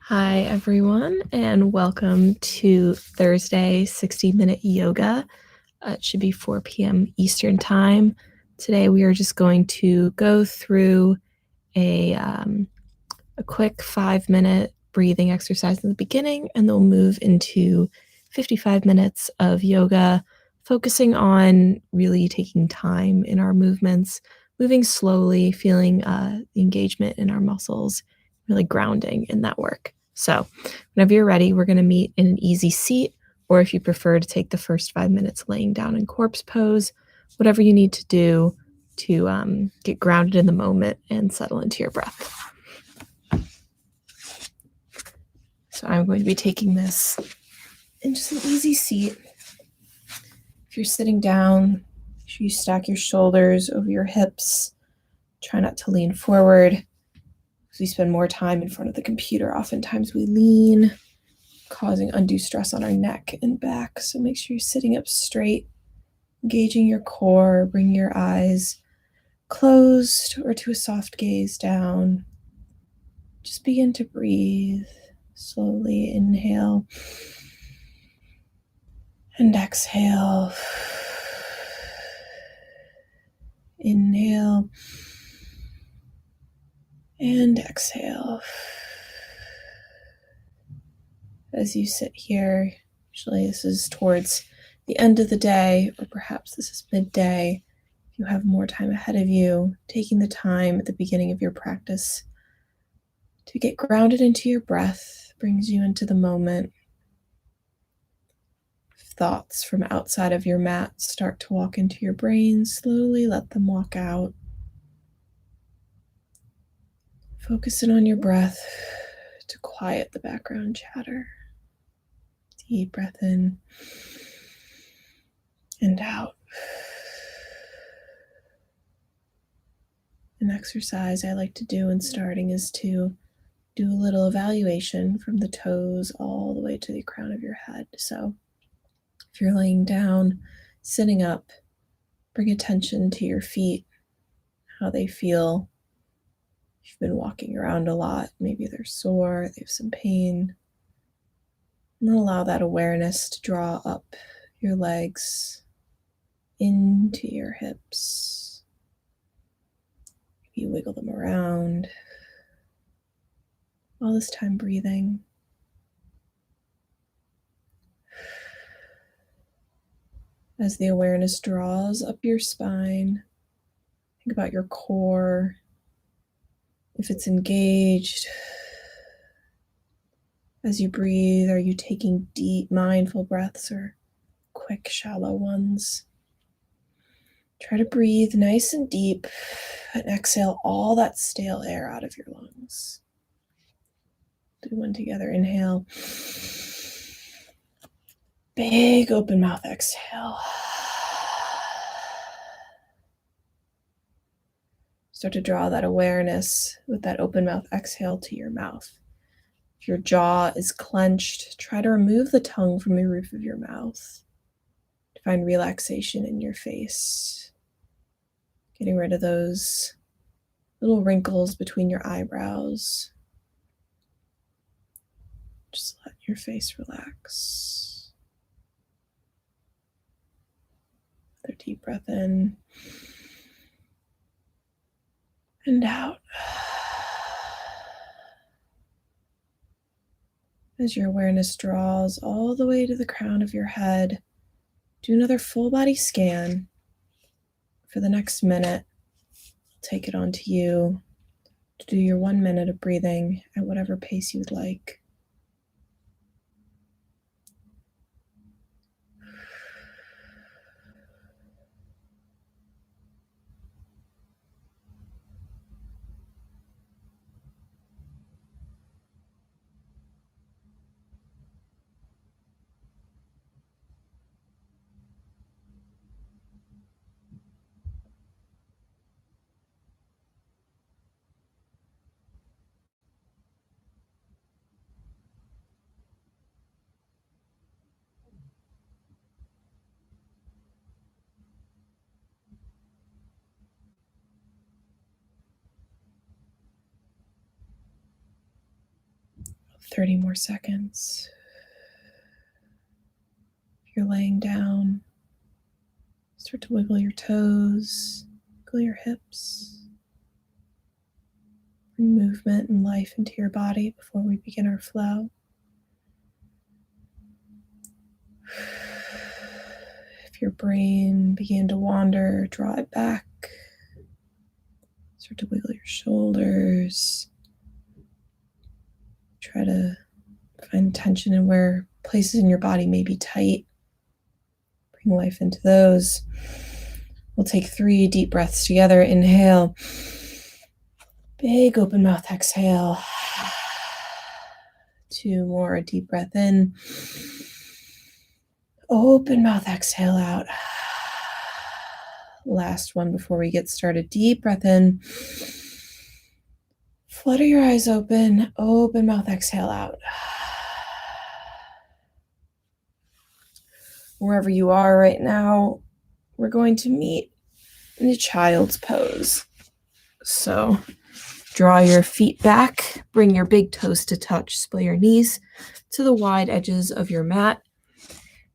Hi, everyone, and welcome to Thursday 60-minute yoga. It should be 4 p.m. Eastern Time. Today, we are just going to go through a quick 5-minute breathing exercise in the beginning, and then we'll move into 55 minutes of yoga, focusing on really taking time in our movements, moving slowly, feeling the engagement in our muscles, really grounding in that work. So whenever you're ready, we're going to meet in an easy seat, or if you prefer to take the first 5 minutes laying down in corpse pose, whatever you need to do to get grounded in the moment and settle into your breath. So I'm going to be taking this in just an easy seat. If you're sitting down, make sure you stack your shoulders over your hips. Try not to lean forward. As we spend more time in front of the computer, oftentimes we lean, causing undue stress on our neck and back. So make sure you're sitting up straight, engaging your core, bring your eyes closed or to a soft gaze down. Just begin to breathe. Slowly inhale and exhale. Inhale and exhale. As you sit here, usually this is towards the end of the day, or perhaps this is midday. If you have more time ahead of you, taking the time at the beginning of your practice to get grounded into your breath brings you into the moment. If thoughts from outside of your mat start to walk into your brain, slowly let them walk out. Focus in on your breath to quiet the background chatter. Deep breath in and out. An exercise I like to do in starting is to do a little evaluation from the toes all the way to the crown of your head. So if you're laying down, sitting up, bring attention to your feet, how they feel. If you've been walking around a lot, maybe they're sore, they have some pain. And then allow that awareness to draw up your legs into your hips. You wiggle them around. All this time breathing. As the awareness draws up your spine, think about your core. If it's engaged, as you breathe, are you taking deep, mindful breaths or quick, shallow ones? Try to breathe nice and deep and exhale all that stale air out of your lungs. Do one together. Inhale. Big open mouth exhale. Start to draw that awareness with that open mouth exhale to your mouth. If your jaw is clenched, try to remove the tongue from the roof of your mouth to find relaxation in your face. Getting rid of those little wrinkles between your eyebrows. Just let your face relax. Another deep breath in and out. As your awareness draws all the way to the crown of your head, do another full body scan. For the next minute, take it onto you to do your 1 minute of breathing at whatever pace you would like. 30 more seconds. If you're laying down, start to wiggle your toes, wiggle your hips. Bring movement and life into your body before we begin our flow. If your brain began to wander, draw it back. Start to wiggle your shoulders. Try to find tension in where places in your body may be tight. Bring life into those. We'll take 3 deep breaths together. Inhale. Big open mouth exhale. 2 more. Deep breath in. Open mouth exhale out. Last one before we get started. Deep breath in. Flutter your eyes open. Open mouth exhale out. Wherever you are right now, we're going to meet in a child's pose. So draw your feet back, bring your big toes to touch, splay your knees to the wide edges of your mat,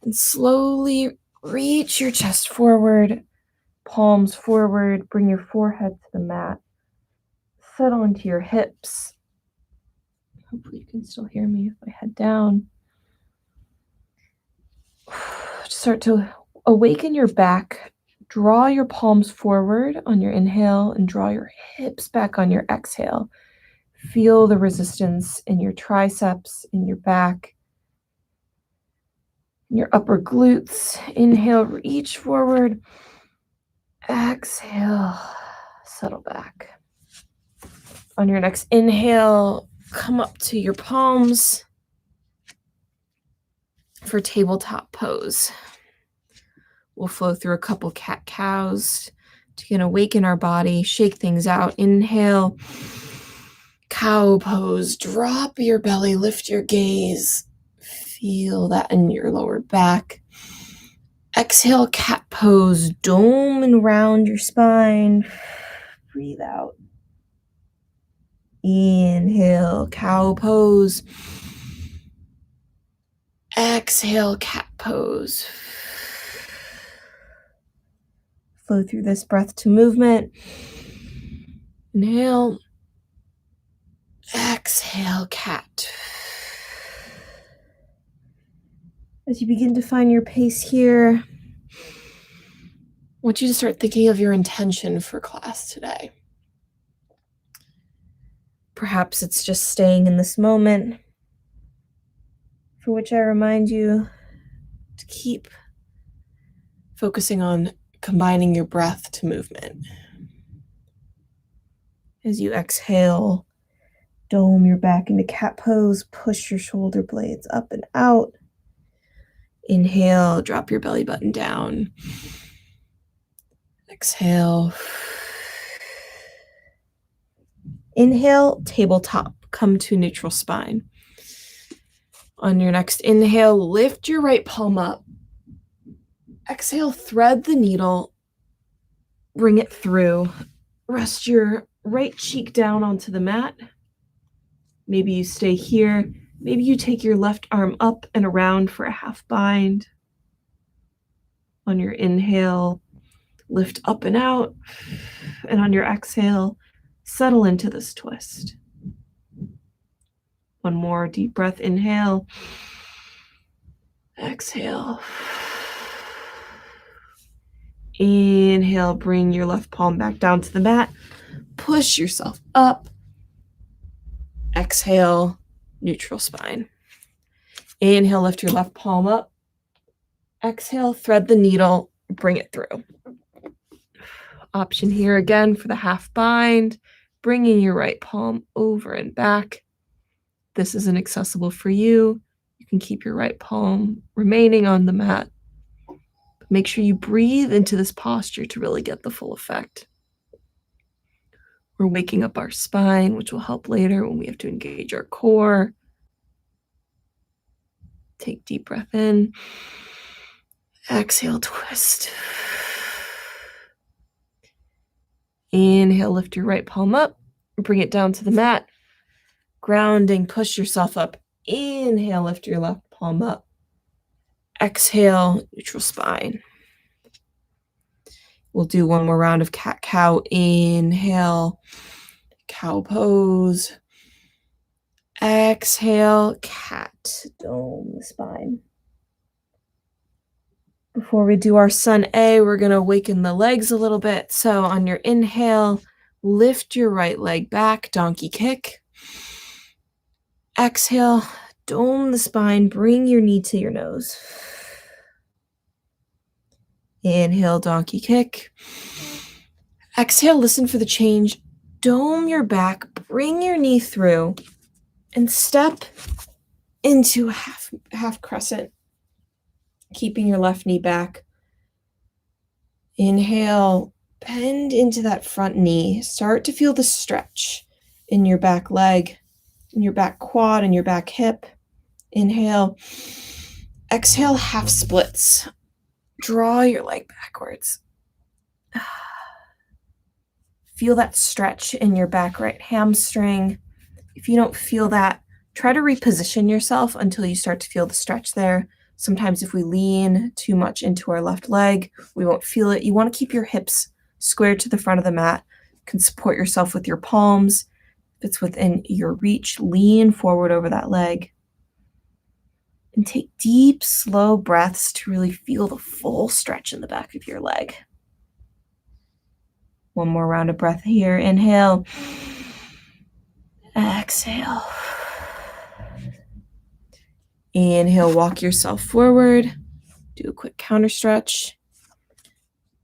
and slowly reach your chest forward, palms forward, bring your forehead to the mat, settle into your hips. Hopefully you can still hear me if I head down. Start to awaken your back. Draw your palms forward on your inhale and draw your hips back on your exhale. Feel the resistance in your triceps, in your back, in your upper glutes. Inhale, reach forward. Exhale, settle back. On your next inhale, come up to your palms for tabletop pose. We'll flow through a couple cat-cows to awaken our body, shake things out. Inhale, cow pose. Drop your belly, lift your gaze. Feel that in your lower back. Exhale, cat pose. Dome and round your spine. Breathe out. Inhale, cow pose. Exhale, cat pose. Flow through this breath to movement. Inhale. Exhale, cat. As you begin to find your pace here, I want you to start thinking of your intention for class today. Perhaps it's just staying in this moment, for which I remind you to keep focusing on combining your breath to movement. As you exhale, dome your back into cat pose, push your shoulder blades up and out. Inhale, drop your belly button down. Exhale. Inhale, tabletop, come to neutral spine. On your next inhale, lift your right palm up. Exhale, thread the needle, bring it through. Rest your right cheek down onto the mat. Maybe you stay here. Maybe you take your left arm up and around for a half bind. On your inhale, lift up and out. And on your exhale, settle into this twist. One more deep breath. Inhale. Exhale. Inhale, bring your left palm back down to the mat. Push yourself up. Exhale, neutral spine. Inhale, lift your left palm up. Exhale, thread the needle, bring it through. Option here again for the half bind, bringing your right palm over and back. This isn't accessible for you. You can keep your right palm remaining on the mat. But make sure you breathe into this posture to really get the full effect. We're waking up our spine, which will help later when we have to engage our core. Take deep breath in. Exhale, twist. Inhale, lift your right palm up. Bring it down to the mat. Grounding, push yourself up. Inhale, lift your left palm up. Exhale, neutral spine. We'll do one more round of cat-cow. Inhale, cow pose. Exhale, cat, dome the spine. Before we do our sun A, we're going to awaken the legs a little bit. So on your inhale, lift your right leg back, donkey kick. Exhale, dome the spine, bring your knee to your nose. Inhale, donkey kick. Exhale, listen for the change. Dome your back, bring your knee through, and step into half crescent, keeping your left knee back. Inhale, bend into that front knee. Start to feel the stretch in your back leg, in your back quad, and your back hip. Inhale. Exhale, half splits. Draw your leg backwards. Feel that stretch in your back right hamstring. If you don't feel that, try to reposition yourself until you start to feel the stretch there. Sometimes if we lean too much into our left leg, we won't feel it. You want to keep your hips squared to the front of the mat. You can support yourself with your palms. If it's within your reach, lean forward over that leg. And take deep, slow breaths to really feel the full stretch in the back of your leg. One more round of breath here. Inhale. Exhale. Inhale, walk yourself forward. Do a quick counter stretch.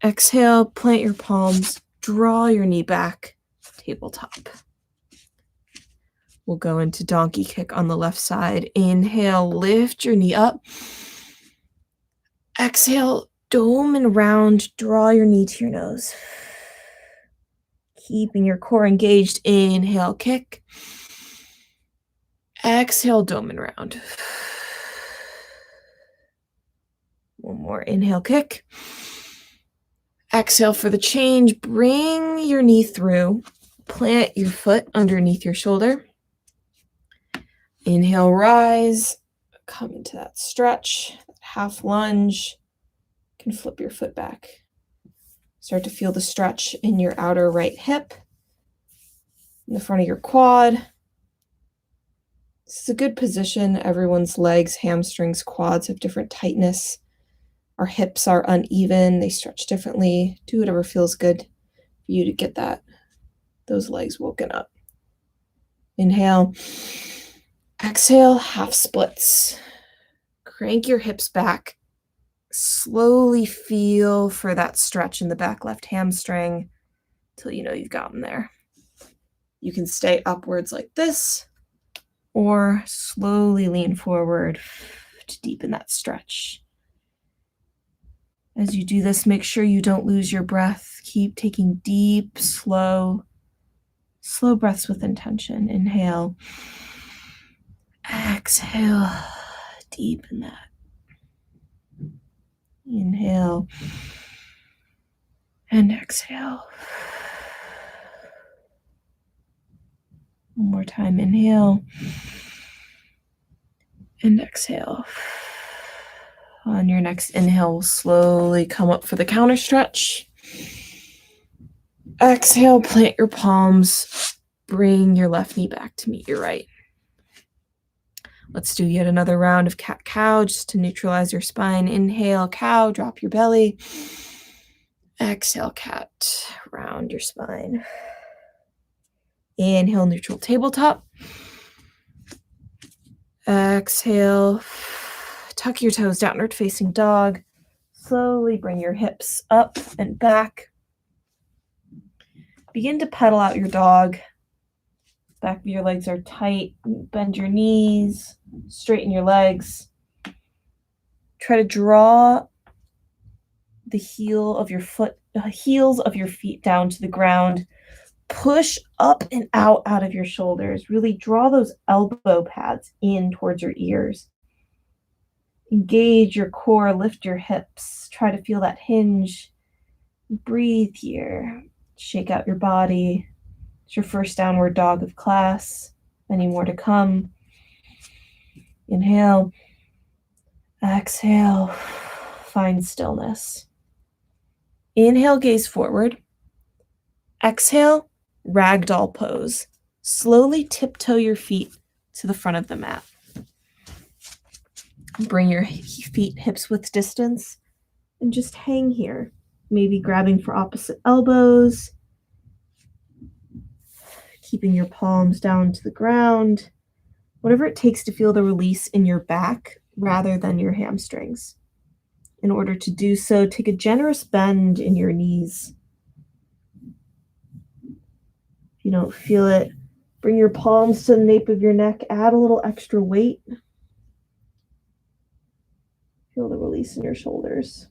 Exhale, plant your palms. Draw your knee back. Tabletop. We'll go into donkey kick on the left side. Inhale, lift your knee up. Exhale, dome and round. Draw your knee to your nose. Keeping your core engaged. Inhale, kick. Exhale, dome and round. One more. Inhale, kick. Exhale for the change. Bring your knee through. Plant your foot underneath your shoulder. Inhale, rise. Come into that stretch, half lunge. You can flip your foot back. Start to feel the stretch in your outer right hip, in the front of your quad. This is a good position. Everyone's legs, hamstrings, quads have different tightness. Our hips are uneven. They stretch differently. Do whatever feels good for you to get those legs woken up. Inhale. Exhale, half splits. Crank your hips back. Slowly feel for that stretch in the back left hamstring until you know you've gotten there. You can stay upwards like this or slowly lean forward to deepen that stretch. As you do this, make sure you don't lose your breath. Keep taking deep, slow breaths with intention. Inhale. Exhale. Deepen that. Inhale. And exhale. One more time. Inhale. And exhale. On your next inhale, we'll slowly come up for the counter stretch. Exhale, plant your palms. Bring your left knee back to meet your right. Let's do yet another round of cat-cow just to neutralize your spine. Inhale, cow, drop your belly. Exhale, cat, round your spine. Inhale, neutral tabletop. Exhale, tuck your toes, downward facing dog. Slowly bring your hips up and back. Begin to pedal out your dog. Back of your legs are tight. Bend your knees, straighten your legs. Try to draw the heels of your feet down to the ground. Push up and out of your shoulders. Really draw those elbow pads in towards your ears. Engage your core, lift your hips. Try to feel that hinge. Breathe here. Shake out your body. It's your first downward dog of class. Many more to come. Inhale. Exhale. Find stillness. Inhale, gaze forward. Exhale, ragdoll pose. Slowly tiptoe your feet to the front of the mat. Bring your feet hips width distance and just hang here. Maybe grabbing for opposite elbows, keeping your palms down to the ground. Whatever it takes to feel the release in your back rather than your hamstrings. In order to do so, take a generous bend in your knees. If you don't feel it, bring your palms to the nape of your neck. Add a little extra weight. Feel the release in your shoulders.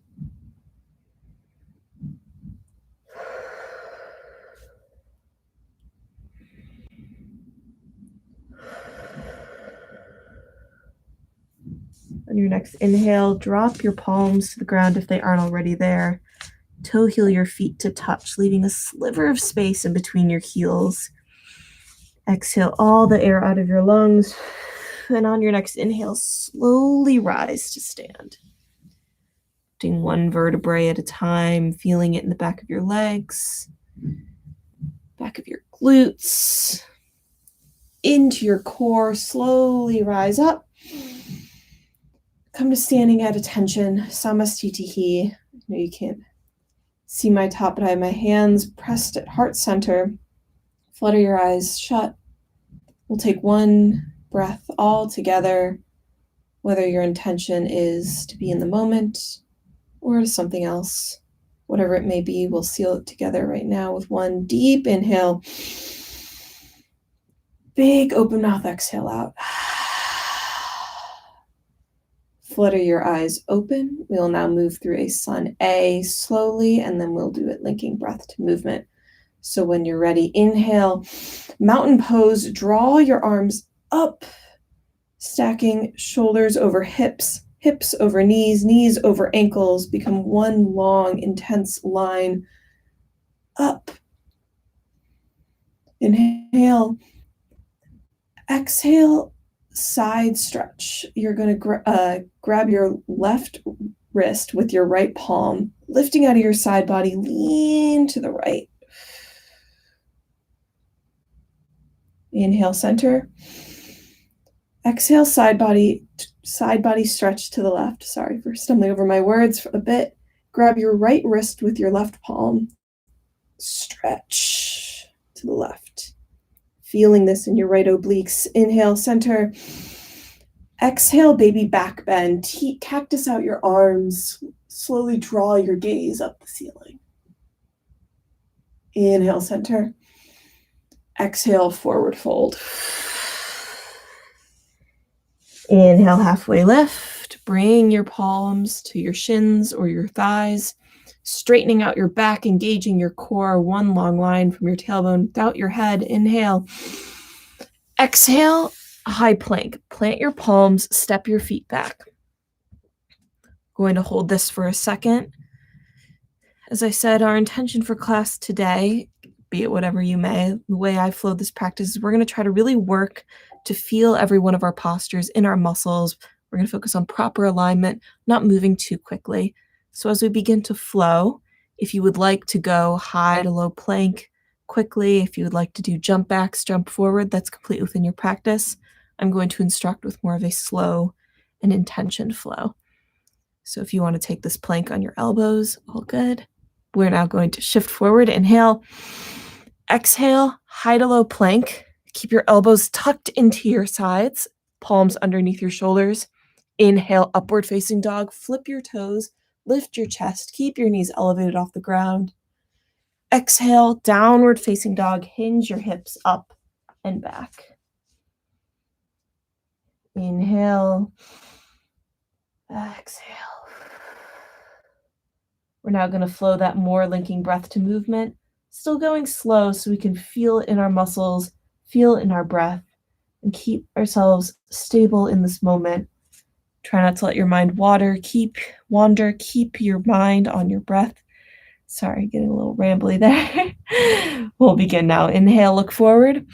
On your next inhale, drop your palms to the ground if they aren't already there. Toe heel your feet to touch, leaving a sliver of space in between your heels. Exhale all the air out of your lungs. And on your next inhale, slowly rise to stand. Lifting one vertebrae at a time, feeling it in the back of your legs, back of your glutes, into your core. Slowly rise up. Come to standing at attention, Samastitihi. I know you can't see my top, but I have my hands pressed at heart center. Flutter your eyes shut. We'll take one breath all together, whether your intention is to be in the moment or to something else. Whatever it may be, we'll seal it together right now with one deep inhale. Big open mouth exhale out. Flutter your eyes open. We'll now move through a sun A slowly, and then we'll do it linking breath to movement. So when you're ready, inhale, mountain pose, draw your arms up, stacking shoulders over hips, hips over knees, knees over ankles, become one long, intense line up. Inhale, exhale, side stretch. You're going to grab your left wrist with your right palm, lifting out of your side body, lean to the right. Inhale, center. Exhale, side body stretch to the left. Sorry for stumbling over my words for a bit. Grab your right wrist with your left palm. Stretch to the left. Feeling this in your right obliques. Inhale, center. Exhale, baby back bend. Cactus out your arms. Slowly draw your gaze up the ceiling. Inhale, center. Exhale, forward fold. Inhale, halfway lift. Bring your palms to your shins or your thighs, straightening out your back, engaging your core, one long line from your tailbone without your head. Inhale. Exhale, high plank. Plant your palms, step your feet back. Going to hold this for a second. As I said, our intention for class today, be it whatever you may, the way I flow this practice is we're going to try to really work to feel every one of our postures in our muscles. We're going to focus on proper alignment, not moving too quickly. So as we begin to flow, if you would like to go high to low plank quickly, if you would like to do jump backs, jump forward, that's completely within your practice. I'm going to instruct with more of a slow and intentioned flow. So if you want to take this plank on your elbows, all good. We're now going to shift forward. Inhale, exhale, high to low plank. Keep your elbows tucked into your sides, palms underneath your shoulders. Inhale, upward facing dog. Flip your toes, lift your chest, keep your knees elevated off the ground. Exhale, downward facing dog. Hinge your hips up and back. Inhale, exhale. We're now going to flow that more, linking breath to movement. Still going slow so we can feel it in our muscles, feel it in our breath, and keep ourselves stable in this moment. Try not to let your mind wander. Keep your mind on your breath. Sorry, getting a little rambly there. We'll begin now. Inhale, look forward.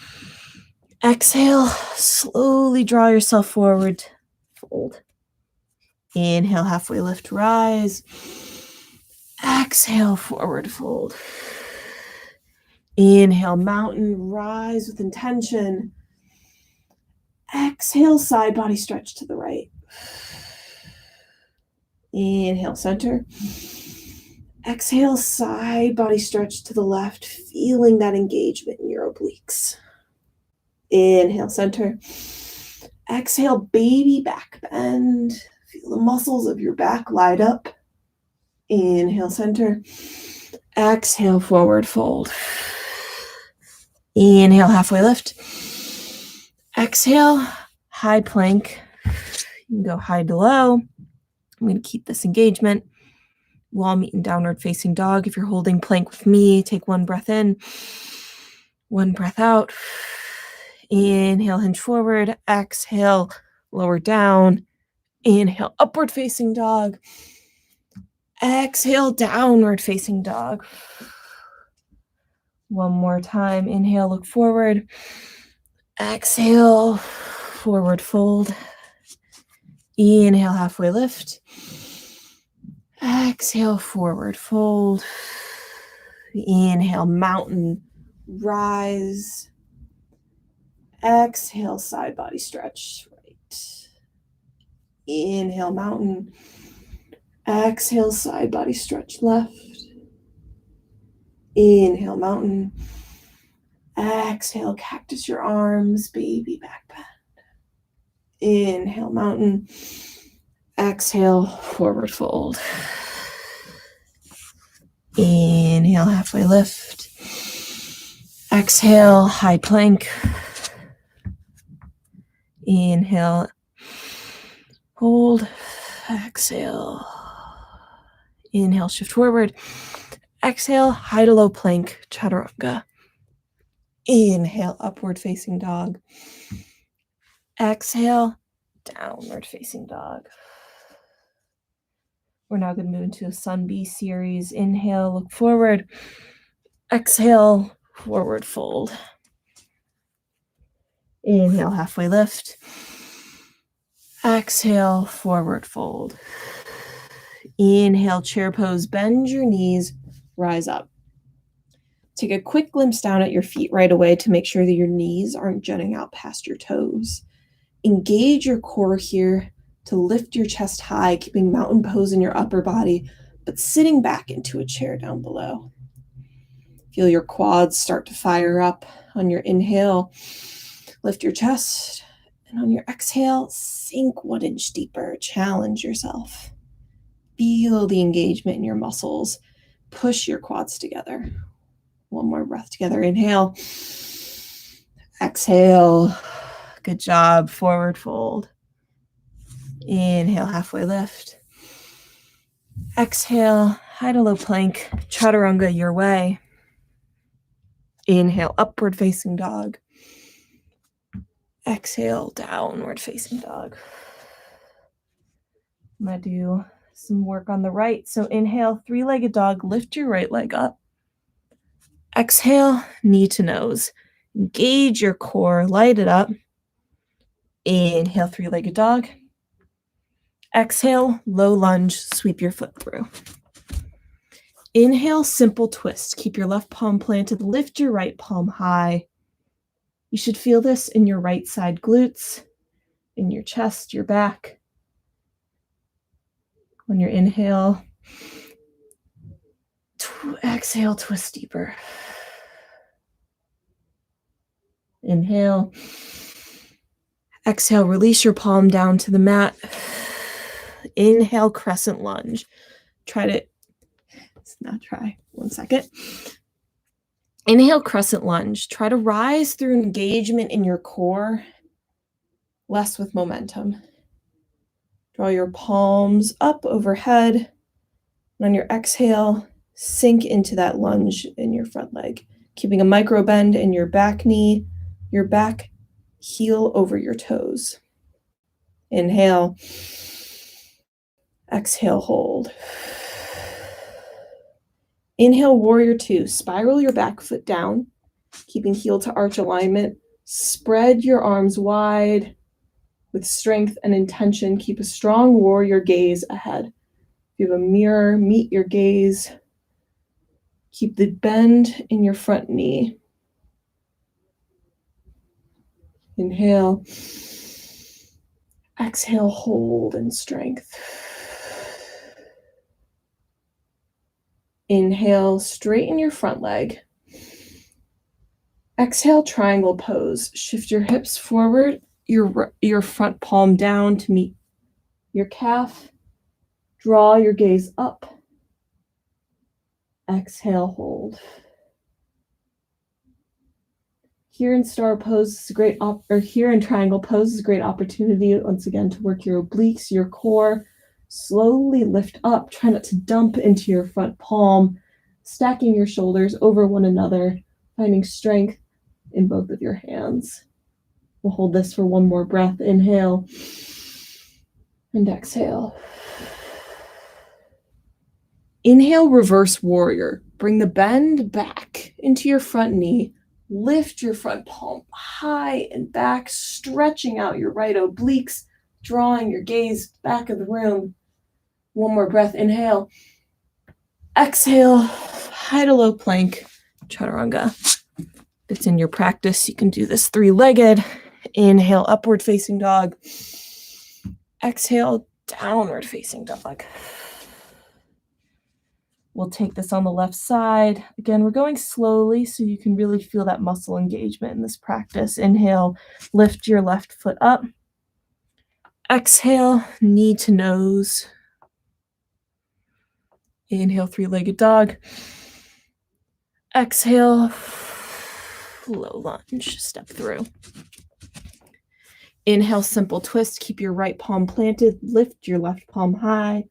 Exhale, slowly draw yourself forward fold. Inhale, halfway lift, rise. Exhale, forward fold. Inhale, mountain, rise with intention. Exhale, side body stretch to the right. Inhale, center. Exhale, side body stretch to the left, feeling that engagement in your obliques. Inhale, center. Exhale, baby back bend. Feel the muscles of your back light up. Inhale, center. Exhale, forward fold. Inhale, halfway lift. Exhale, high plank. You can go high to low. I'm going to keep this engagement. Wall meet in downward facing dog. If you're holding plank with me, take one breath in, one breath out. Inhale, hinge forward. Exhale, lower down. Inhale, upward facing dog. Exhale, downward facing dog. One more time. Inhale, look forward. Exhale, forward fold. Inhale, halfway lift. Exhale, forward fold. Inhale, mountain, rise. Exhale, side body stretch, right. Inhale, mountain. Exhale, side body stretch, left. Inhale, mountain. Exhale, cactus your arms, baby back bend. Inhale, mountain. Exhale, forward fold. Inhale, halfway lift. Exhale, high plank. Inhale, hold. Exhale. Inhale, shift forward. Exhale, high to low plank, chaturanga. Inhale, upward facing dog. Exhale, downward facing dog. We're now going to move into a Sun B series. Inhale, look forward. Exhale, forward fold. Inhale, halfway lift. Exhale, forward fold. Inhale, chair pose. Bend your knees, rise up. Take a quick glimpse down at your feet right away to make sure that your knees aren't jutting out past your toes. Engage your core here to lift your chest high, keeping mountain pose in your upper body, but sitting back into a chair down below. Feel your quads start to fire up. On your inhale, lift your chest, and on your exhale, sink 1 inch deeper. Challenge yourself. Feel the engagement in your muscles. Push your quads together. One more breath together. Inhale. Exhale. Good job. Forward fold. Inhale, halfway lift. Exhale, high to low plank, chaturanga your way. Inhale, upward facing dog. Exhale, downward facing dog. I'm going to do some work on the right. So inhale, three-legged dog, lift your right leg up. Exhale, knee to nose. Engage your core, light it up. Inhale, three-legged dog. Exhale, low lunge, sweep your foot through. Inhale, simple twist. Keep your left palm planted, lift your right palm high. You should feel this in your right side glutes, in your chest, your back. On your inhale, exhale, twist deeper. Inhale. Exhale, release your palm down to the mat. Inhale, crescent lunge. One second. Inhale, crescent lunge. Try to rise through engagement in your core, less with momentum. Draw your palms up overhead. And on your exhale, sink into that lunge in your front leg, keeping a micro bend in your back knee, your back heel over your toes. Inhale. Exhale, hold. Inhale, warrior two. Spiral your back foot down, keeping heel to arch alignment. Spread your arms wide. With strength and intention, keep a strong warrior gaze ahead. If you have a mirror, meet your gaze. Keep the bend in your front knee. Inhale. Exhale, hold in strength. Inhale, straighten your front leg. Exhale, triangle pose. Shift your hips forward, your front palm down to meet your calf. Draw your gaze up. Exhale, hold. Here in star pose is a great here in triangle pose is a great opportunity once again to work your obliques, your core. Slowly lift up. Try not to dump into your front palm, stacking your shoulders over one another, finding strength in both of your hands. We'll hold this for one more breath. Inhale and exhale. Inhale, reverse warrior. Bring the bend back into your front knee. Lift your front palm high and back, stretching out your right obliques, drawing your gaze back of the room. One more breath. Inhale. Exhale. High to low plank. Chaturanga. If it's in your practice, you can do this three-legged. Inhale, upward facing dog. Exhale, downward facing dog. We'll take this on the left side. Again, we're going slowly so you can really feel that muscle engagement in this practice. Inhale, lift your left foot up. Exhale, knee to nose. Inhale, three-legged dog. Exhale, low lunge, step through. Inhale, simple twist. Keep your right palm planted. Lift your left palm high.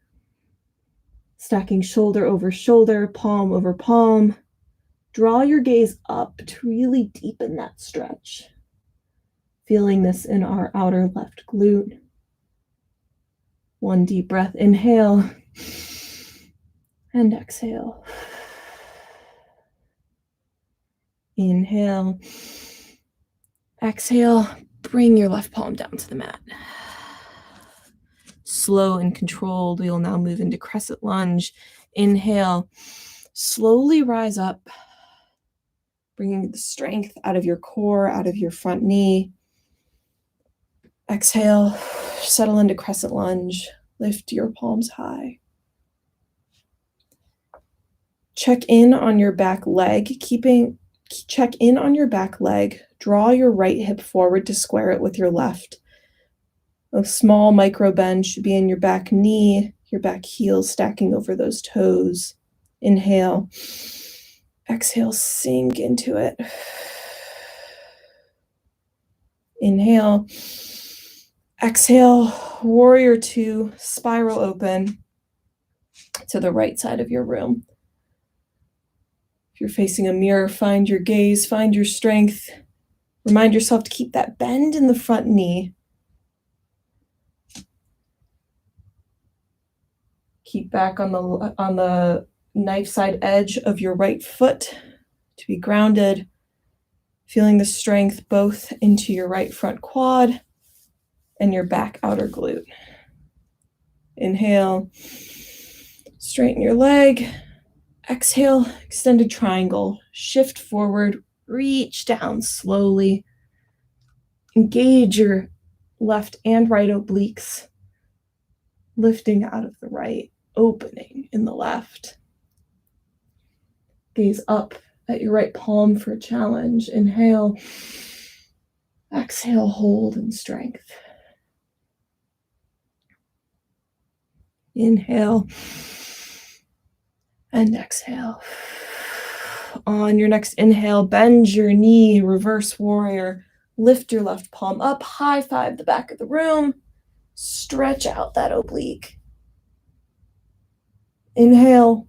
Stacking shoulder over shoulder, palm over palm. Draw your gaze up to really deepen that stretch. Feeling this in our outer left glute. One deep breath. Inhale and exhale. Inhale. Exhale. Bring your left palm down to the mat. Slow and controlled. We will now move into Crescent Lunge. Inhale. Slowly rise up, bringing the strength out of your core, out of your front knee. Exhale. Settle into Crescent Lunge. Lift your palms high. Check in on your back leg. Check in on your back leg. Draw your right hip forward to square it with your left. A small micro bend should be in your back knee, your back heel stacking over those toes. Inhale. Exhale, sink into it. Inhale. Exhale, warrior two, spiral open to the right side of your room. If you're facing a mirror, find your gaze, find your strength. Remind yourself to keep that bend in the front knee. Keep back on the knife side edge of your right foot to be grounded. Feeling the strength both into your right front quad and your back outer glute. Inhale, straighten your leg. Exhale, extended triangle. Shift forward, reach down slowly. Engage your left and right obliques. Lifting out of the right, opening in the left. Gaze up at your right palm for a challenge. Inhale. Exhale, hold in strength. Inhale. And exhale. On your next inhale, bend your knee, reverse warrior. Lift your left palm up, high five the back of the room. Stretch out that oblique. Inhale.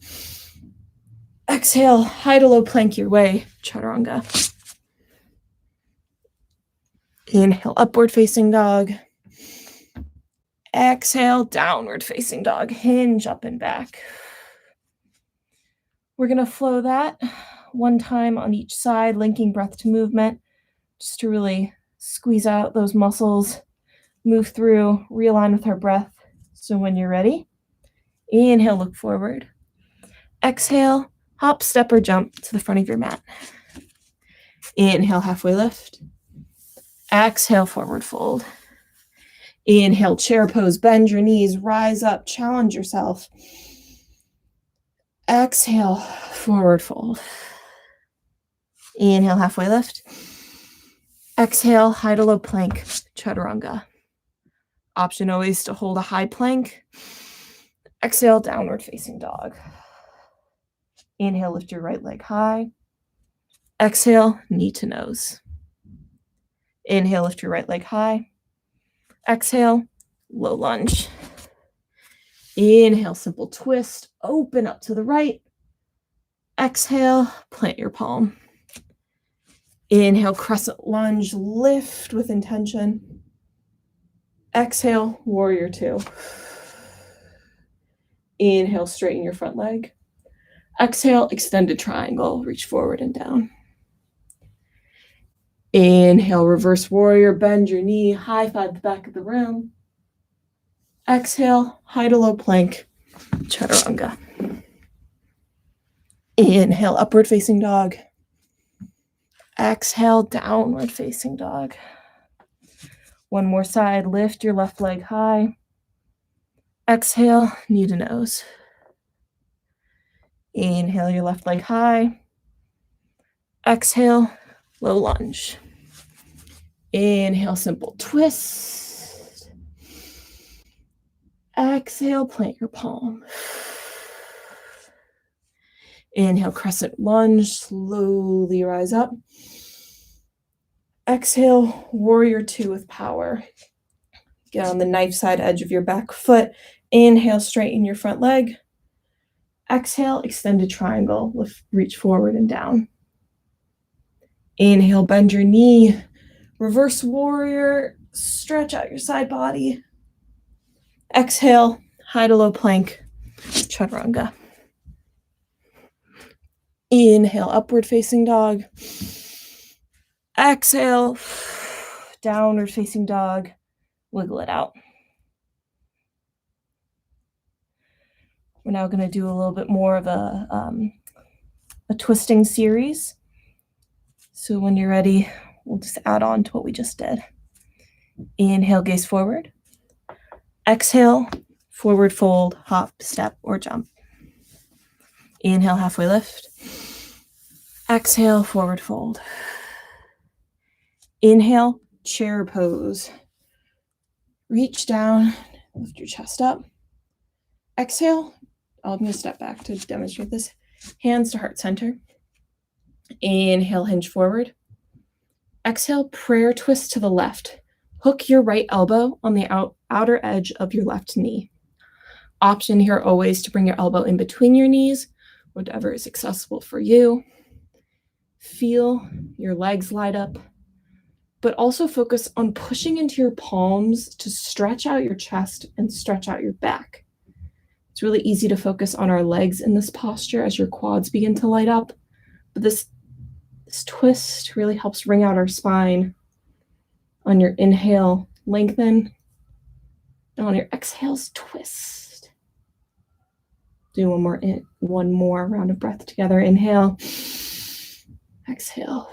Exhale, high to low plank your way, chaturanga. Inhale, upward facing dog. Exhale, downward facing dog. Hinge up and back. We're going to flow that one time on each side, linking breath to movement, just to really squeeze out those muscles move through, realign with our breath. So when you're ready, inhale, look forward. Exhale, hop, step, or jump to the front of your mat. Inhale, halfway lift. Exhale, forward fold. Inhale, chair pose, bend your knees, rise up, challenge yourself. Exhale, forward fold. Inhale, halfway lift. Exhale, high to low plank, chaturanga. Option always to hold a high plank. Exhale, downward facing dog. Inhale, lift your right leg high. Exhale, knee to nose. Inhale, lift your right leg high. Exhale, low lunge. Inhale, simple twist, open up to the right. Exhale, plant your palm. Inhale, crescent lunge, lift with intention. Exhale, warrior two. Inhale, straighten your front leg. Exhale, extended triangle, reach forward and down. Inhale, reverse warrior, bend your knee, high five the back of the room. Exhale, high to low plank, chaturanga. Inhale, upward facing dog. Exhale, downward facing dog. One more side, lift your left leg high. Exhale, knee to nose. Inhale, your left leg high. Exhale, low lunge. Inhale, simple twist. Exhale, plant your palm. Inhale, crescent lunge, slowly rise up. Exhale, warrior two with power. Get on the knife side edge of your back foot. Inhale, straighten your front leg. Exhale, extended triangle, reach forward and down. Inhale, bend your knee. Reverse warrior, stretch out your side body. Exhale, high to low plank, chaturanga. Inhale, upward facing dog. Exhale, downward facing dog. Wiggle it out. We're now going to do a little bit more of a twisting series. So when you're ready, we'll just add on to what we just did. Inhale, gaze forward. Exhale, forward fold, hop, step, or jump. Inhale, halfway lift. Exhale, forward fold. Inhale, chair pose. Reach down, lift your chest up. Exhale, I'm going to step back to demonstrate this. Hands to heart center. Inhale, hinge forward. Exhale, prayer twist to the left. Hook your right elbow on the outer edge of your left knee. Option here always to bring your elbow in between your knees, whatever is accessible for you. Feel your legs light up, but also focus on pushing into your palms to stretch out your chest and stretch out your back. It's really easy to focus on our legs in this posture as your quads begin to light up, but this twist really helps wring out our spine. On your inhale, lengthen. And on your exhales, twist. Do one more round of breath together. Inhale. Exhale.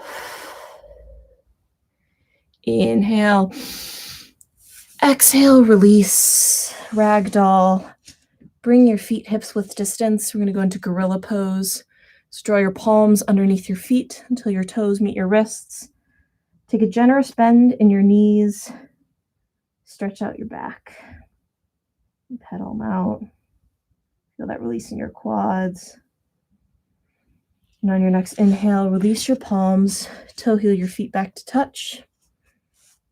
Inhale. Exhale, release. Ragdoll. Bring your feet hips width distance. We're going to go into gorilla pose. So draw your palms underneath your feet until your toes meet your wrists. Take a generous bend in your knees. Stretch out your back. Pedal them out. Feel that release in your quads. And on your next inhale, release your palms. Toe heel your feet back to touch.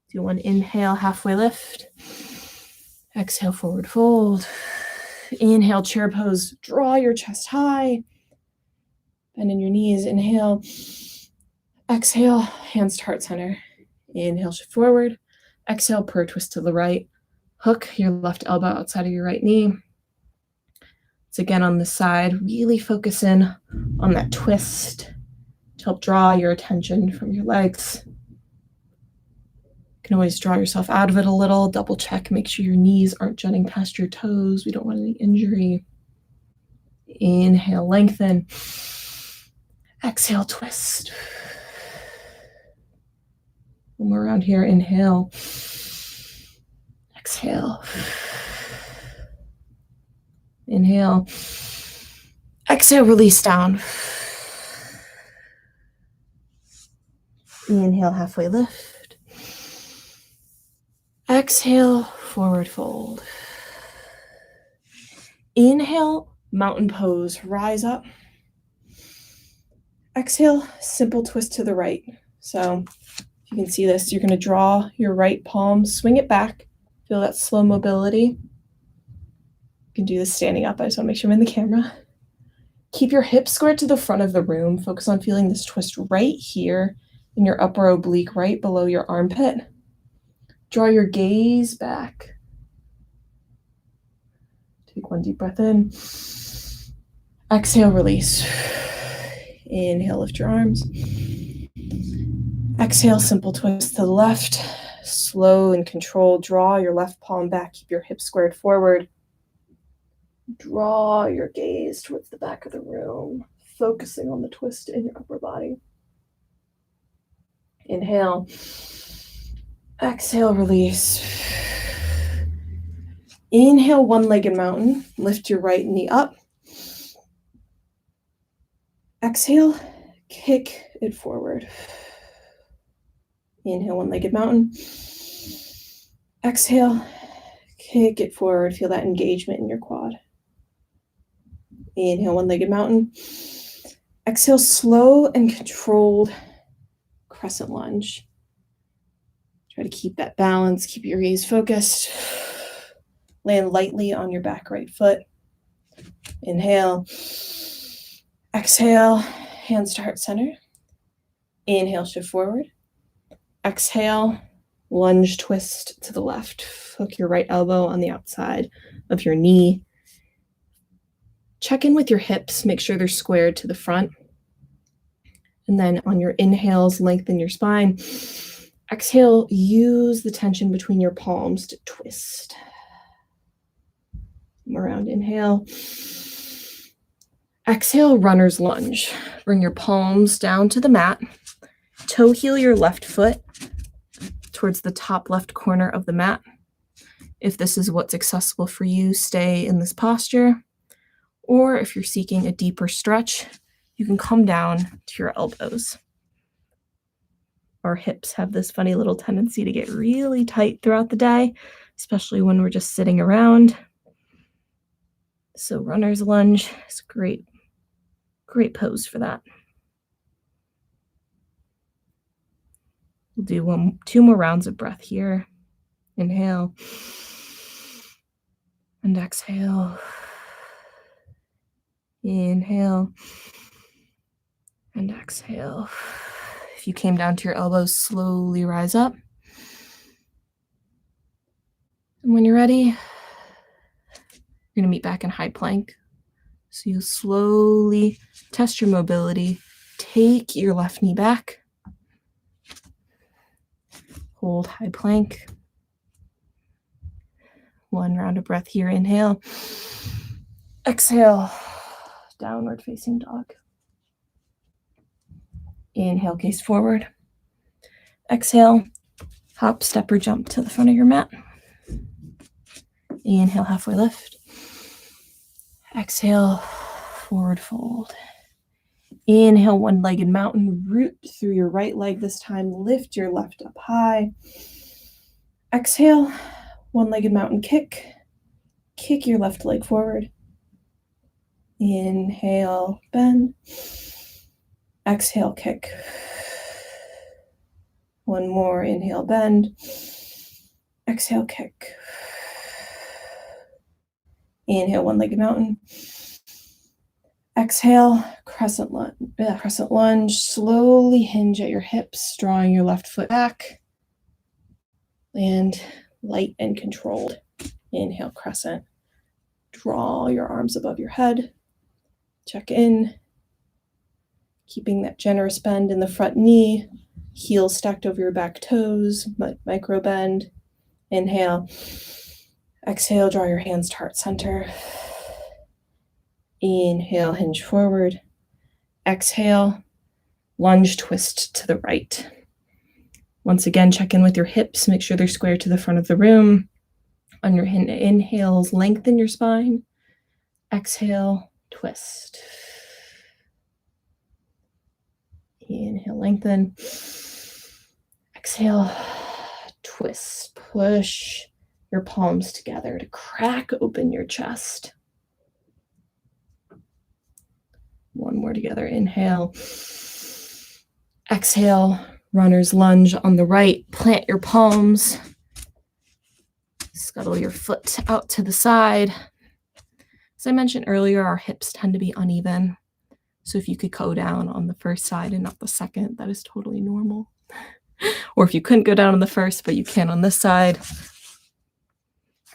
Do one inhale, halfway lift. Exhale, forward fold. Inhale, chair pose. Draw your chest high. Bend in your knees. Inhale. Exhale, hands to heart center. Inhale, shift forward. Exhale, prayer twist to the right. Hook your left elbow outside of your right knee. It's again on the side. Really focus in on that twist to help draw your attention from your legs. You can always draw yourself out of it a little, double check, make sure your knees aren't jutting past your toes. We don't want any injury. Inhale, lengthen. Exhale, twist. One more round here. Inhale. Exhale. Inhale. Exhale, release down. Inhale, halfway lift. Exhale, forward fold. Inhale, mountain pose, rise up. Exhale, simple twist to the right. So if you can see this, you're going to draw your right palm, swing it back. Feel that slow mobility. You can do this standing up. I just want to make sure I'm in the camera. Keep your hips squared to the front of the room. Focus on feeling this twist right here in your upper oblique, right below your armpit. Draw your gaze back. Take one deep breath in. Exhale, release. Inhale, lift your arms. Exhale, simple twist to the left. Slow and controlled. Draw your left palm back. Keep your hips squared forward. Draw your gaze towards the back of the room, focusing on the twist in your upper body. Inhale. Exhale, release. Inhale, one-legged mountain. Lift your right knee up. Exhale, kick it forward. Inhale, one-legged mountain. Exhale, kick it forward. Feel that engagement in your quad. Inhale, one-legged mountain. Exhale, slow and controlled crescent lunge. Try to keep that balance, keep your gaze focused. Land lightly on your back right foot. Inhale. Exhale, hands to heart center. Inhale, shift forward. Exhale, lunge twist to the left. Hook your right elbow on the outside of your knee. Check in with your hips, make sure they're squared to the front. And then on your inhales, lengthen your spine. Exhale, use the tension between your palms to twist. Around, inhale. Exhale, runner's lunge. Bring your palms down to the mat. Toe heel your left foot towards the top left corner of the mat. If this is what's accessible for you, stay in this posture. Or if you're seeking a deeper stretch, you can come down to your elbows. Our hips have this funny little tendency to get really tight throughout the day, especially when we're just sitting around. So runner's lunge is a great pose for that. We'll do two more rounds of breath here. Inhale and exhale. Inhale and exhale. If you came down to your elbows, slowly rise up. And when you're ready, you're going to meet back in high plank. So you slowly test your mobility. Take your left knee back. Hold high plank. One round of breath here. Inhale. Exhale. Downward facing dog. Inhale, gaze forward. Exhale. Hop, step, or jump to the front of your mat. Inhale, halfway lift. Exhale, forward fold. Inhale, one-legged mountain. Root through your right leg this time. Lift your left up high. Exhale, one-legged mountain kick. Kick your left leg forward. Inhale, bend. Exhale, kick. One more. Inhale, bend. Exhale, kick. Inhale, one-legged mountain. Exhale, crescent lunge. Slowly hinge at your hips, drawing your left foot back. Land light and controlled. Inhale, crescent. Draw your arms above your head. Check in. Keeping that generous bend in the front knee. Heels stacked over your back toes, micro bend. Inhale. Exhale, draw your hands to heart center. Inhale, hinge forward. Exhale, lunge twist to the right. Once again, check in with your hips. Make sure they're square to the front of the room. On your inhales, lengthen your spine. Exhale, twist. Inhale, lengthen. Exhale, twist. Push your palms together to crack open your chest. One more together. Inhale. Exhale, runner's lunge on the right. Plant your palms. Scuttle your foot out to the side. As I mentioned earlier, our hips tend to be uneven. So if you could go down on the first side and not the second, that is totally normal. Or if you couldn't go down on the first, but you can on this side.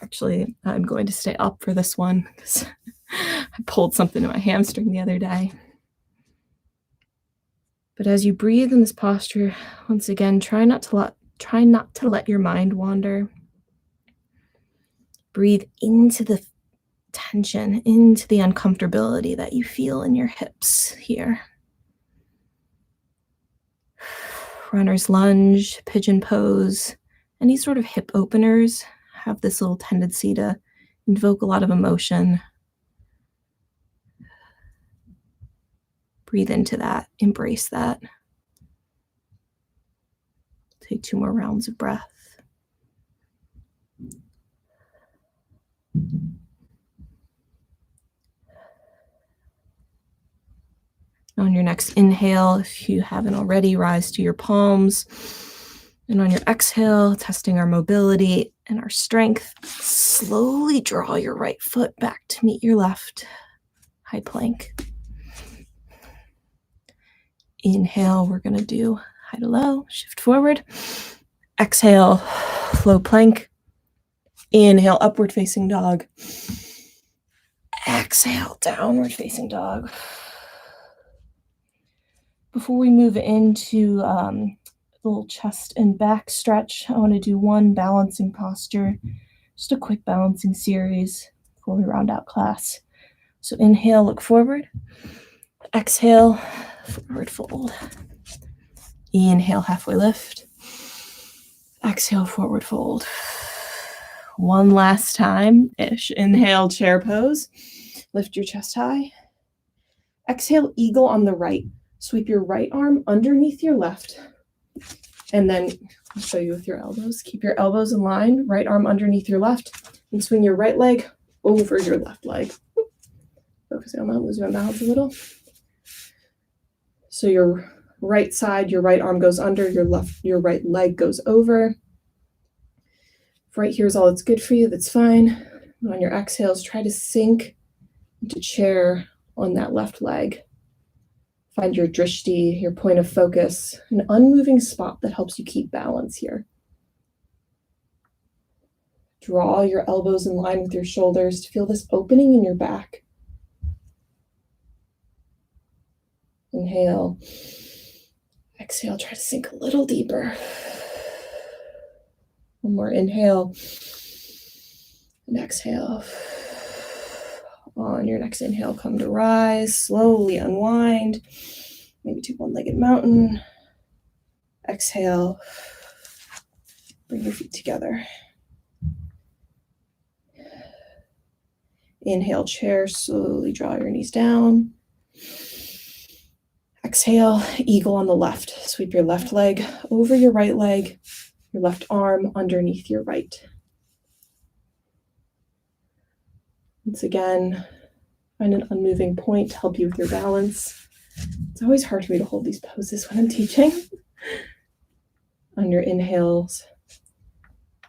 Actually, I'm going to stay up for this one because I pulled something in my hamstring the other day. But as you breathe in this posture, once again, try not to let your mind wander. Breathe into the tension, into the uncomfortability that you feel in your hips here. Runner's lunge, pigeon pose, any sort of hip openers have this little tendency to invoke a lot of emotion. Breathe into that, embrace that. Take 2 more rounds of breath. On your next inhale, if you haven't already, rise to your palms. And on your exhale, testing our mobility and our strength, slowly draw your right foot back to meet your left. High plank. Inhale, we're going to do high to low, shift forward. Exhale, low plank. Inhale, upward facing dog. Exhale, downward facing dog. Before we move into a little chest and back stretch, I want to do one balancing posture, just a quick balancing series before we round out class. So inhale, look forward. Exhale, forward fold. Inhale, halfway lift. Exhale, forward fold. One last time-ish. Inhale, chair pose. Lift your chest high. Exhale, eagle on the right. Sweep your right arm underneath your left. And then I'll show you with your elbows. Keep your elbows in line, right arm underneath your left, and swing your right leg over your left leg. Focusing on that, losing my balance a little. So your right side, your right arm goes under, your right leg goes over. If right here is all that's good for you, that's fine. And on your exhales, try to sink into chair on that left leg. Find your drishti, your point of focus, an unmoving spot that helps you keep balance here. Draw your elbows in line with your shoulders to feel this opening in your back. Inhale. Exhale, try to sink a little deeper. One more inhale. And exhale. On your next inhale, come to rise. Slowly unwind. Maybe to one-legged mountain. Exhale. Bring your feet together. Inhale, chair. Slowly draw your knees down. Exhale, eagle on the left. Sweep your left leg over your right leg, your left arm underneath your right. Once again, find an unmoving point to help you with your balance. It's always hard for me to hold these poses when I'm teaching. On your inhales,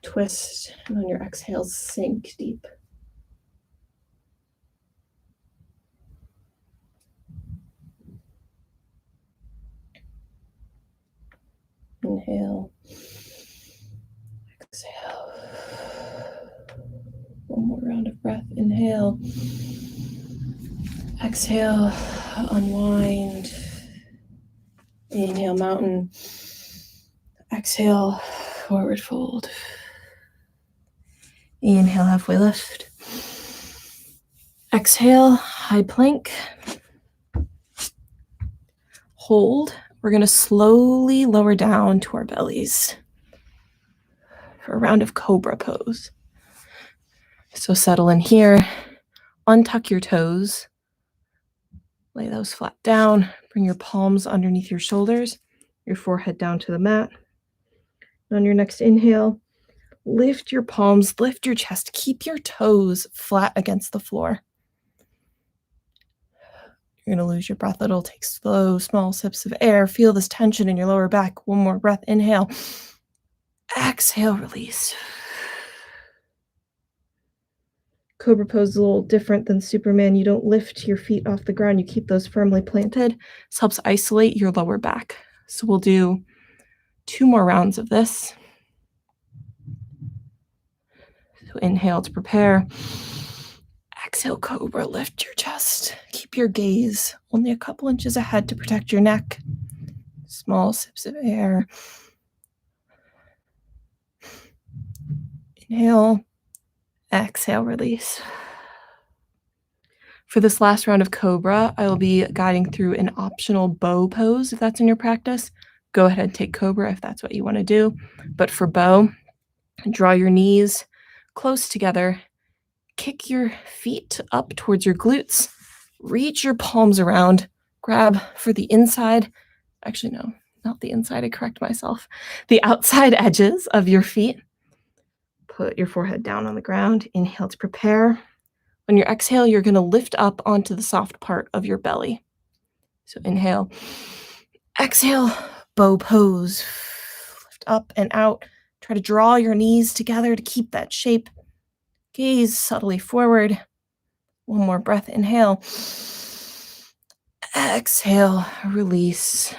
twist, and on your exhales, sink deep. Inhale, exhale. One more round of breath. Inhale, exhale, unwind. Inhale, mountain. Exhale, forward fold. Inhale, halfway lift. Exhale, high plank. Hold. We're going to slowly lower down to our bellies for a round of Cobra Pose. So settle in here. Untuck your toes. Lay those flat down. Bring your palms underneath your shoulders, your forehead down to the mat. And on your next inhale, lift your palms, lift your chest. Keep your toes flat against the floor. You're going to lose your breath. It'll take slow, small sips of air. Feel this tension in your lower back. One more breath. Inhale. Exhale, release. Cobra Pose is a little different than Superman. You don't lift your feet off the ground. You keep those firmly planted. This helps isolate your lower back. So we'll do 2 more rounds of this. So inhale to prepare. Exhale, Cobra, lift your chest. Keep your gaze only a couple inches ahead to protect your neck. Small sips of air. Inhale, exhale, release. For this last round of Cobra, I will be guiding through an optional bow pose. If that's in your practice, go ahead and take Cobra if that's what you want to do. But for bow, draw your knees close together. Kick your feet up towards your glutes. Reach your palms around. Grab for the inside. Actually, no, not the inside. I correct myself. The outside edges of your feet. Put your forehead down on the ground. Inhale to prepare. On your exhale, you're going to lift up onto the soft part of your belly. So inhale. Exhale, bow pose. Lift up and out. Try to draw your knees together to keep that shape. Gaze subtly forward. One more breath. Inhale. Exhale. Release.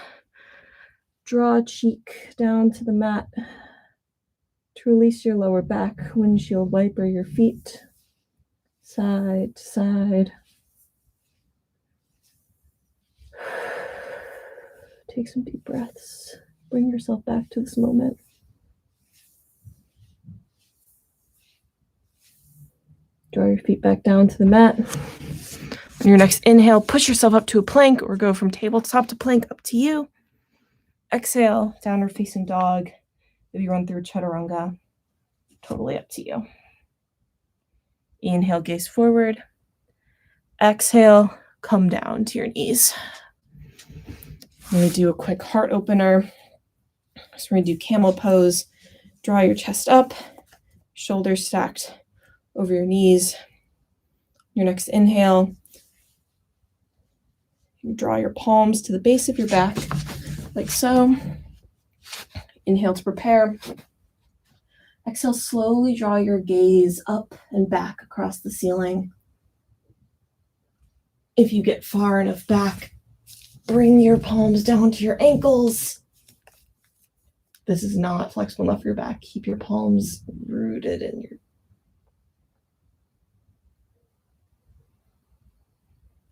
Draw a cheek down to the mat to release your lower back. Windshield wiper your feet. Side to side. Take some deep breaths. Bring yourself back to this moment. Draw your feet back down to the mat. On your next inhale, push yourself up to a plank or go from tabletop to plank, up to you. Exhale, downward facing dog. Maybe run through chaturanga. Totally up to you. Inhale, gaze forward. Exhale, come down to your knees. I'm going to do a quick heart opener. So we're going to do Camel Pose. Draw your chest up, shoulders stacked over your knees. Your next inhale, you draw your palms to the base of your back, like so. Inhale to prepare. Exhale, slowly draw your gaze up and back across the ceiling. If you get far enough back, bring your palms down to your ankles. This is not flexible enough for your back. Keep your palms rooted in your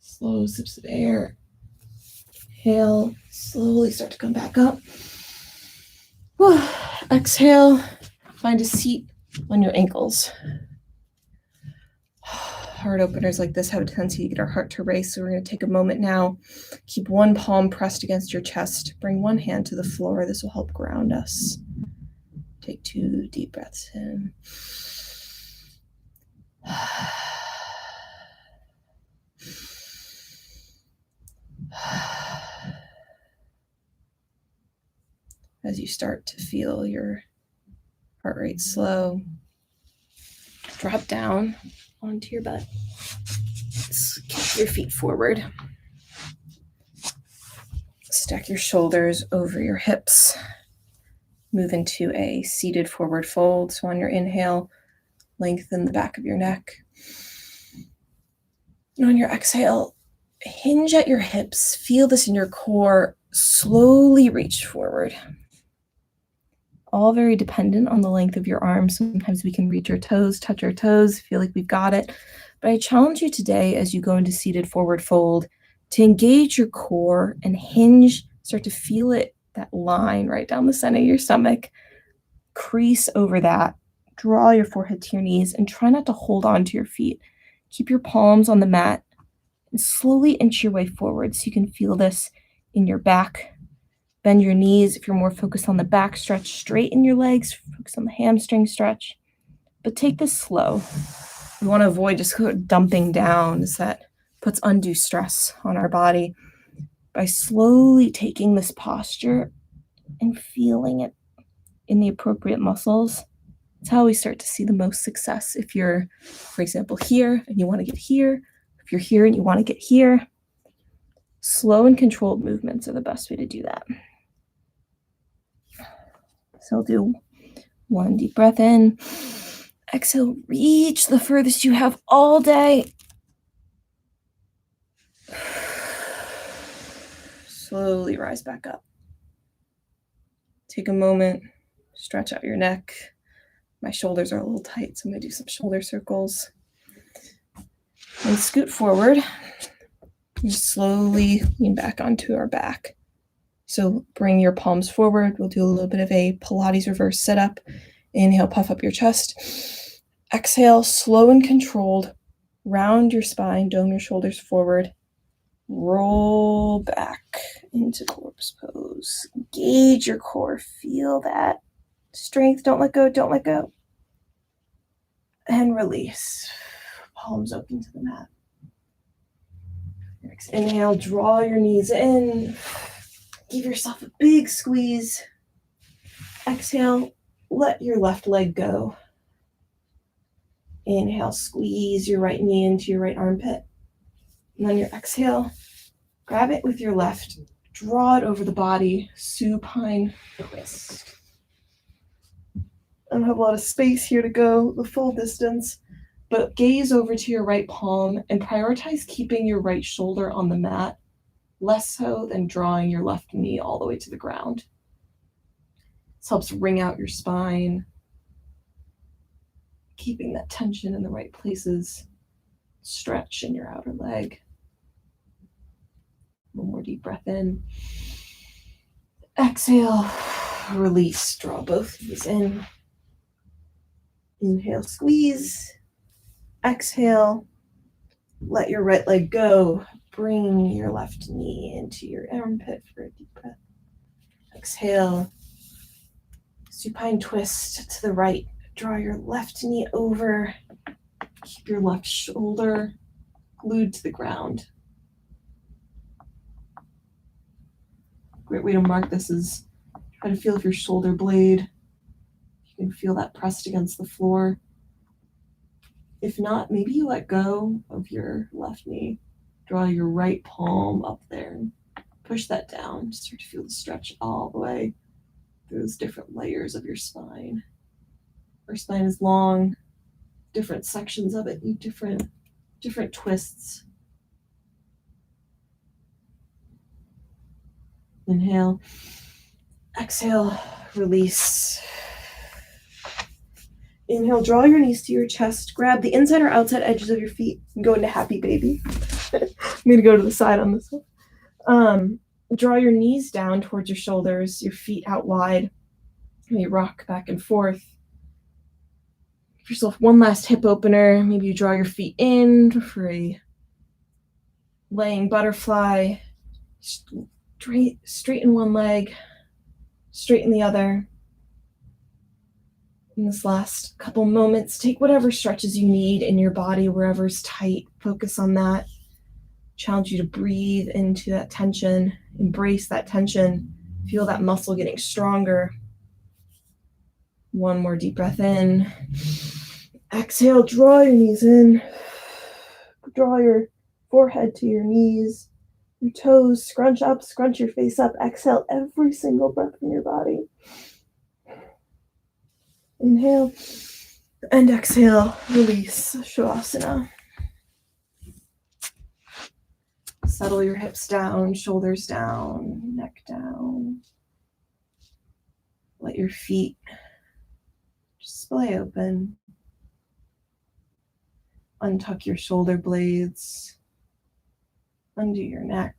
slow sips of air. Inhale, slowly start to come back up. Exhale, find a seat on your ankles. Heart openers like this have a tendency to get our heart to race, so we're going to take a moment now. Keep one palm pressed against your chest. Bring one hand to the floor. This will help ground us. Take 2 deep breaths in. As you start to feel your heart rate slow, drop down onto your butt. Kick your feet forward. Stack your shoulders over your hips. Move into a seated forward fold. So on your inhale, lengthen the back of your neck. And on your exhale, hinge at your hips. Feel this in your core. Slowly reach forward. All very dependent on the length of your arms. Sometimes we can reach our toes, touch our toes, feel like we've got it. But I challenge you today as you go into seated forward fold to engage your core and hinge, start to feel it that line right down the center of your stomach. Crease over that. Draw your forehead to your knees and try not to hold on to your feet. Keep your palms on the mat and slowly inch your way forward so you can feel this in your back. Bend your knees if you're more focused on the back stretch. Straighten your legs, focus on the hamstring stretch. But take this slow. We want to avoid just dumping down, as that puts undue stress on our body. By slowly taking this posture and feeling it in the appropriate muscles, it's how we start to see the most success. If you're, for example, here and you want to get here, if you're here and you want to get here, slow and controlled movements are the best way to do that. So I'll do one deep breath in. Exhale, reach the furthest you have all day. Slowly rise back up. Take a moment, stretch out your neck. My shoulders are a little tight, so I'm going to do some shoulder circles. And scoot forward. And slowly lean back onto our back. So bring your palms forward. We'll do a little bit of a Pilates Reverse Set Up. Inhale, puff up your chest. Exhale, slow and controlled. Round your spine, dome your shoulders forward. Roll back into Corpse Pose. Engage your core. Feel that strength. Don't let go. Don't let go. And release. Palms open to the mat. Next, inhale, draw your knees in. Give yourself a big squeeze. Exhale, let your left leg go. Inhale, squeeze your right knee into your right armpit. And then your exhale, grab it with your left, draw it over the body, supine twist. I don't have a lot of space here to go the full distance, but gaze over to your right palm and prioritize keeping your right shoulder on the mat, less so than drawing your left knee all the way to the ground. This helps wring out your spine, keeping that tension in the right places. Stretch in your outer leg. One more deep breath in. Exhale, release. Draw both knees in. Inhale, squeeze. Exhale, let your right leg go. Bring your left knee into your armpit for a deep breath. Exhale, supine twist to the right. Draw your left knee over. Keep your left shoulder glued to the ground. Great way to mark this is try to feel if your shoulder blade, you can feel that pressed against the floor. If not, maybe you let go of your left knee. Draw your right palm up there and push that down. Just start to feel the stretch all the way through those different layers of your spine. Our spine is long, different sections of it need different twists. Inhale, exhale, release. Inhale, draw your knees to your chest. Grab the inside or outside edges of your feet and go into happy baby. I'm going to go to the side on this one. Draw your knees down towards your shoulders, your feet out wide. Maybe rock back and forth. Give yourself one last hip opener. Maybe you draw your feet in for a laying butterfly. Straighten one leg, straighten the other. In this last couple moments, take whatever stretches you need in your body, wherever's tight. Focus on that. Challenge you to breathe into that tension, embrace that tension, feel that muscle getting stronger. One more deep breath in. Exhale, draw your knees in. Draw your forehead to your knees. Your toes, scrunch up, scrunch your face up. Exhale every single breath from your body. Inhale and exhale, release, Shavasana. Settle your hips down, shoulders down, neck down. Let your feet just splay open. Untuck your shoulder blades. Undo your neck.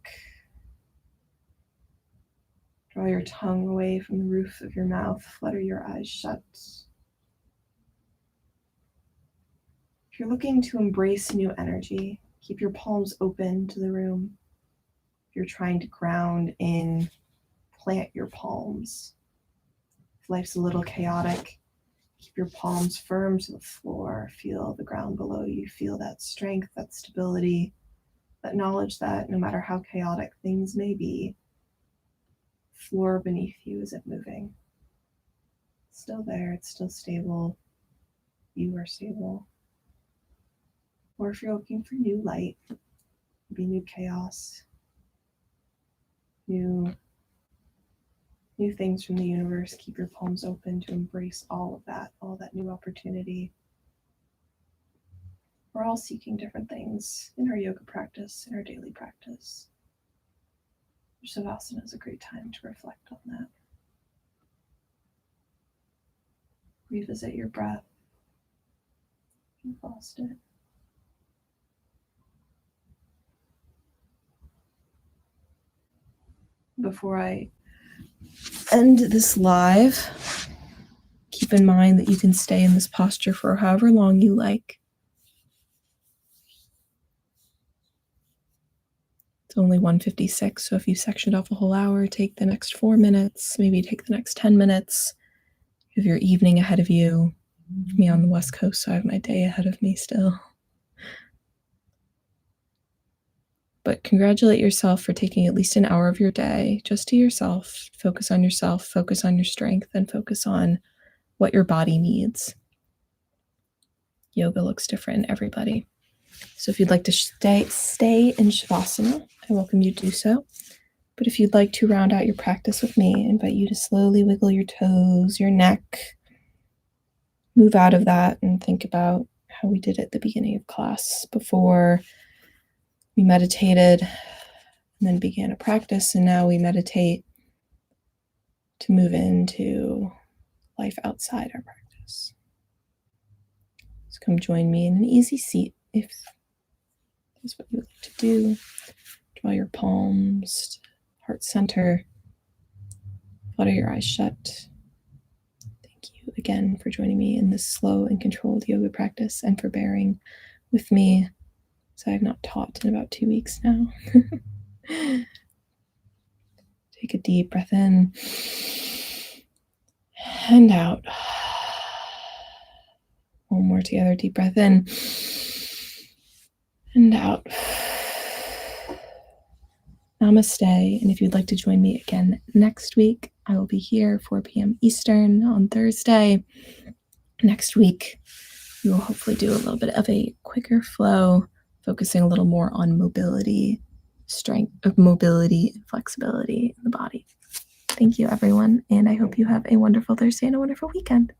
Draw your tongue away from the roof of your mouth. Flutter your eyes shut. If you're looking to embrace new energy, keep your palms open to the room. If you're trying to ground in, plant your palms. If life's a little chaotic, keep your palms firm to the floor. Feel the ground below you. Feel that strength, that stability, that knowledge that no matter how chaotic things may be, the floor beneath you isn't moving. It's still there. It's still stable. You are stable. Or if you're looking for new light, maybe new chaos, new things from the universe, keep your palms open to embrace all that new opportunity. We're all seeking different things in our yoga practice, in our daily practice. Savasana is a great time to reflect on that. Revisit your breath. You've lost it. Before I end this live, keep in mind that you can stay in this posture for however long you like. It's only 1:56, so if you sectioned off a whole hour, take the next 4 minutes, maybe take the next 10 minutes. You have your evening ahead of you. For me on the West Coast, so I have my day ahead of me still. But congratulate yourself for taking at least an hour of your day just to yourself. Focus on yourself, focus on your strength, and focus on what your body needs. Yoga looks different in everybody. So if you'd like to stay in Shavasana, I welcome you to do so. But if you'd like to round out your practice with me, I invite you to slowly wiggle your toes, your neck, move out of that and think about how we did at the beginning of class before we meditated and then began a practice, and now we meditate to move into life outside our practice. So come join me in an easy seat if that's what you would like to do. Draw your palms, heart center, flutter your eyes shut. Thank you again for joining me in this slow and controlled yoga practice and for bearing with me. So I have not taught in about 2 weeks now. Take a deep breath in and out. One more together. Deep breath in and out. Namaste. And if you'd like to join me again next week, I will be here 4 p.m. Eastern on Thursday. Next week, we will hopefully do a little bit of a quicker flow, focusing a little more on mobility, strength of mobility and flexibility in the body. Thank you, everyone, and I hope you have a wonderful Thursday and a wonderful weekend.